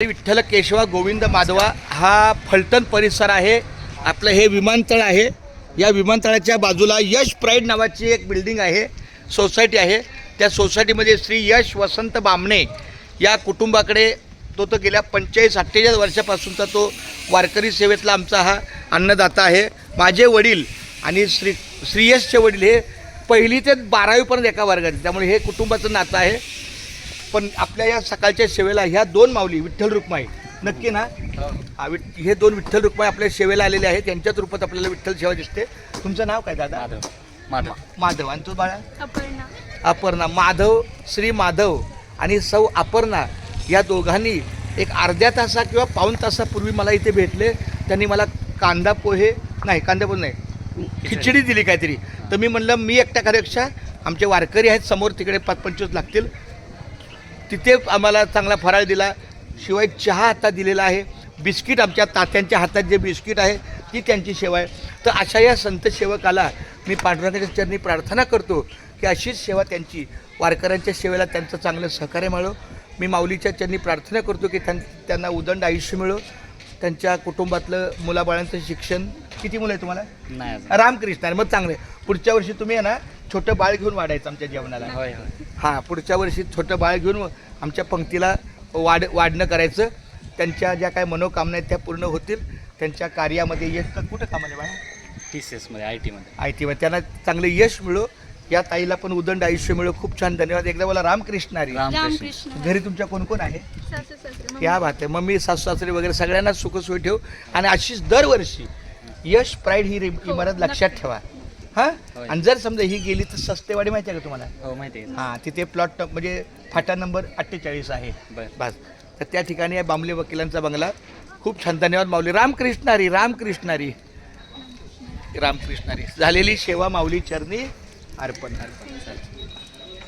विठ्ठल केशवा गोविंद माधवा हा फलटण परिसर आहे. आपलं हे विमानतळ आहे. या विमानतळाच्या बाजूला यश प्राईड नावाची एक बिल्डिंग आहे, सोसायटी आहे. त्या सोसायटीमध्ये श्री यश वसंत बामणे या कुटुंबाकडे तो गेल्या 45-48 वर्षापासूनचा तो वारकरी सेवेतला आमचा हा अन्नदाता आहे. माझे वडील आणि श्री यशचे वडील हे 1ली ते 12वीपर्यंत एका वर्गात, त्यामुळे हे कुटुंबाचं नातं आहे. पण आपल्या या सकाळच्या सेवेला ह्या 2 माऊली विठ्ठल रुक्माई नक्की ना, हे 2 विठ्ठल रुक्माई आपल्या सेवेला आलेले आहेत. त्यांच्याच रूपात आपल्याला विठ्ठल सेवा दिसते. तुमचं नाव काय दादा? माधव. आणि तू बाळा? अपर्णा. माधव, श्री माधव आणि सौ अपर्णा या दोघांनी एक अर्ध्या तासा किंवा पाऊण तासापूर्वी मला इथे भेटले. त्यांनी मला कांदा पोहे नाही खिचडी दिली काहीतरी. तर मी म्हणलं मी एकट्या खाण्यापेक्षा आमचे वारकरी आहेत समोर, तिकडे 5-25 लागतील, तिथे आम्हाला चांगला फराळ दिला. शिवाय चहा हातात दिलेला आहे. बिस्किट आमच्या तात्यांच्या हातात जे बिस्किट आहे ती त्यांची सेवा आहे. तर अशा या संत सेवकाला मी पांडुरंगाच्या चरणी प्रार्थना करतो की अशीच सेवा त्यांची, वारकऱ्यांच्या सेवेला त्यांचं चांगलं सहकार्य मिळो. मी माऊलीच्या चरणी प्रार्थना करतो की त्यांना उदंड आयुष्य मिळो. त्यांच्या कुटुंबातलं मुलाबाळांचं शिक्षण. किती मुलं आहे तुम्हाला? नाही. रामकृष्ण. मग चांगलं आहे. पुढच्या वर्षी तुम्ही आहे ना छोटं बाळ घेऊन वाढायचं आमच्या जेवणाला. हां, पुढच्या वर्षी छोटं बाळ घेऊन आमच्या पंक्तीला वाढणं करायचं. त्यांच्या ज्या काय मनोकामना आहेत त्या पूर्ण होतील. त्यांच्या कार्यामध्ये यश. कुठं कामाला बाळा? TCS मध्ये, IT मध्ये त्यांना चांगलं यश मिळो. या ताईला पण उदंड आयुष्य मिळो. खूप छान, धन्यवाद. एकदा मला रामकृष्ण हरी. घरी तुमच्या कोण कोण आहे? या बात आहे. मम्मी, सासू सासरे वगैरे सगळ्यांना सुखसोयी ठेव. आणि अशीच दरवर्षी यश प्राईड ही इमारत लक्षात ठेवा. हां, आणि जर समजा ही गेली तर सस्तेवाडी माहिती आहे का तुम्हाला? हो, माहिती आहे. हां, तिथे प्लॉट म्हणजे फाटा नंबर 48 आहे. बस, तर त्या ठिकाणी आहे बांबले वकिलांचा बंगला. खूप छान, धन्यवाद माऊली. रामकृष्ण हरी. रामकृष्ण हरी. रामकृष्ण हरी. झालेली सेवा माऊली चरणी अर्पण.